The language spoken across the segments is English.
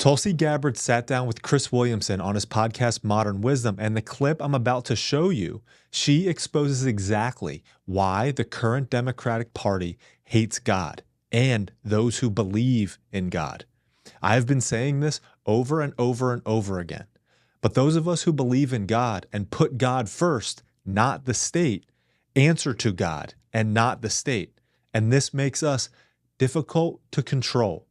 Tulsi Gabbard sat down with Chris Williamson on his podcast Modern Wisdom, and the clip I'm about to show you, she exposes exactly why the current Democratic Party hates God and those who believe in God. I have been saying this over and over and over again, but those of us who believe in God and put God first, not the state, answer to God and not the state, and this makes us difficult to control.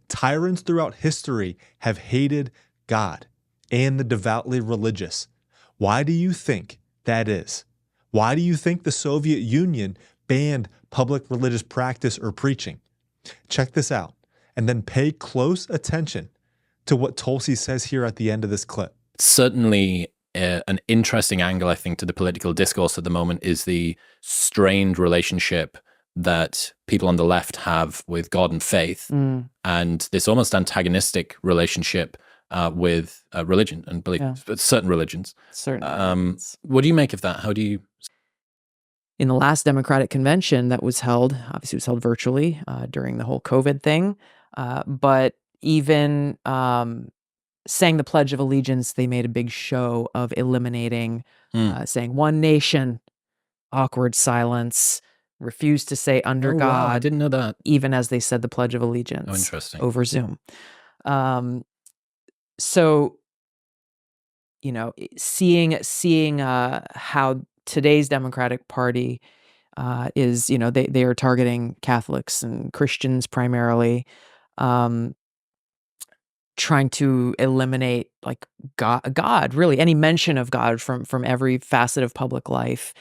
Tyrants throughout history have hated God and the devoutly religious. Why do you think that is? Why do you think the Soviet Union banned public religious practice or preaching? Check this out, and then pay close attention to what Tulsi says here at the end of this clip. Certainly an interesting angle, I think, to the political discourse at the moment is the strained relationship that people on the left have with God and faith, and this almost antagonistic relationship with religion and belief, certain religions. What do you make of that? How do you... In the last Democratic convention that was held, obviously it was held virtually during the whole COVID thing, but even saying the Pledge of Allegiance, they made a big show of eliminating, saying one nation, awkward silence, refused to say under God. Wow, I didn't know that. Even as they said the Pledge of Allegiance. Oh, interesting. Over Zoom. So, you know, seeing how today's Democratic Party is, you know, they are targeting Catholics and Christians primarily, trying to eliminate like God, really any mention of God from every facet of public life.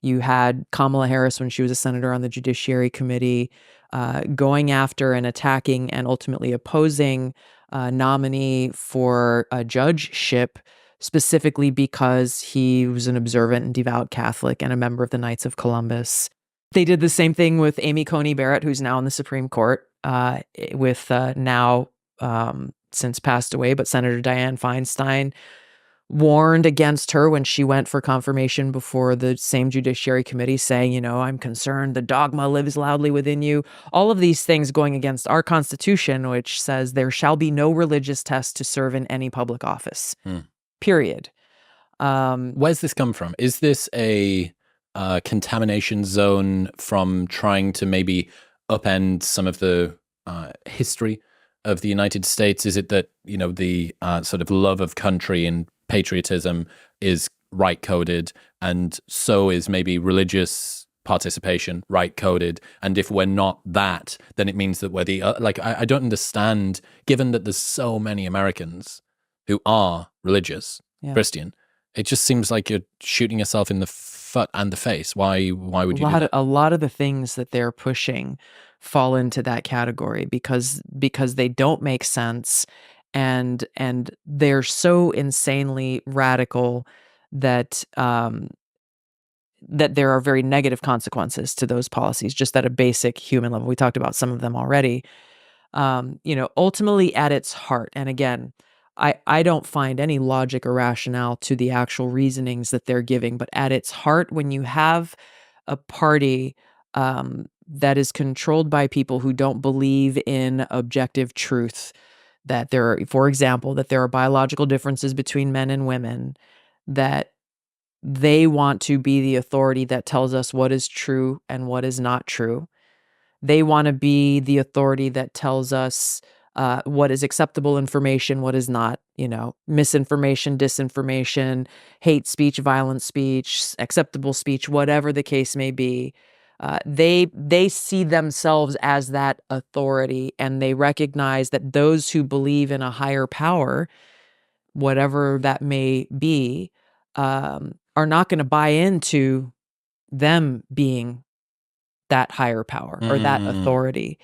You had Kamala Harris when she was a senator on the Judiciary Committee going after and attacking and ultimately opposing a nominee for a judgeship specifically because he was an observant and devout Catholic and a member of the Knights of Columbus. They did the same thing with Amy Coney Barrett, who's now in the Supreme Court, with now since passed away, but Senator Dianne Feinstein warned against her when she went for confirmation before the same Judiciary Committee, saying, you know, I'm concerned the dogma lives loudly within you. All of these things going against our Constitution, which says there shall be no religious test to serve in any public office, period. Where's this come from? Is this a contamination zone from trying to maybe upend some of the history of the United States? Is it that, you know, the sort of love of country and patriotism is right-coded, and so is maybe religious participation right-coded, and if we're not that, then it means that we're the... I don't understand, given that there's so many Americans who are religious, Christian, it just seems like you're shooting yourself in the foot and the face. Why would you do that? A lot of the things that they're pushing fall into that category because they don't make sense, and they're so insanely radical that that there are very negative consequences to those policies, just at a basic human level. We talked about some of them already. You know, ultimately at its heart, and again, I don't find any logic or rationale to the actual reasonings that they're giving, but at its heart, when you have a party that is controlled by people who don't believe in objective truth, that there are, for example, that there are biological differences between men and women, that they want to be the authority that tells us what is true and what is not true. They want to be the authority that tells us what is acceptable information, what is not, you know, misinformation, disinformation, hate speech, violent speech, acceptable speech, whatever the case may be. They see themselves as that authority, and they recognize that those who believe in a higher power, whatever that may be, are not going to buy into them being that higher power or that authority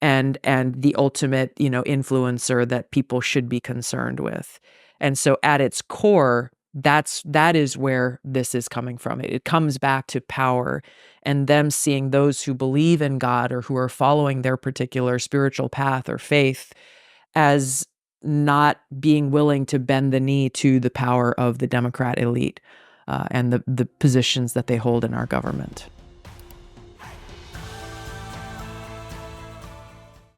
and the ultimate, you know, influencer that people should be concerned with. And so at its core, that is where this is coming from. It comes back to power and them seeing those who believe in God or who are following their particular spiritual path or faith as not being willing to bend the knee to the power of the Democrat elite and the positions that they hold in our government.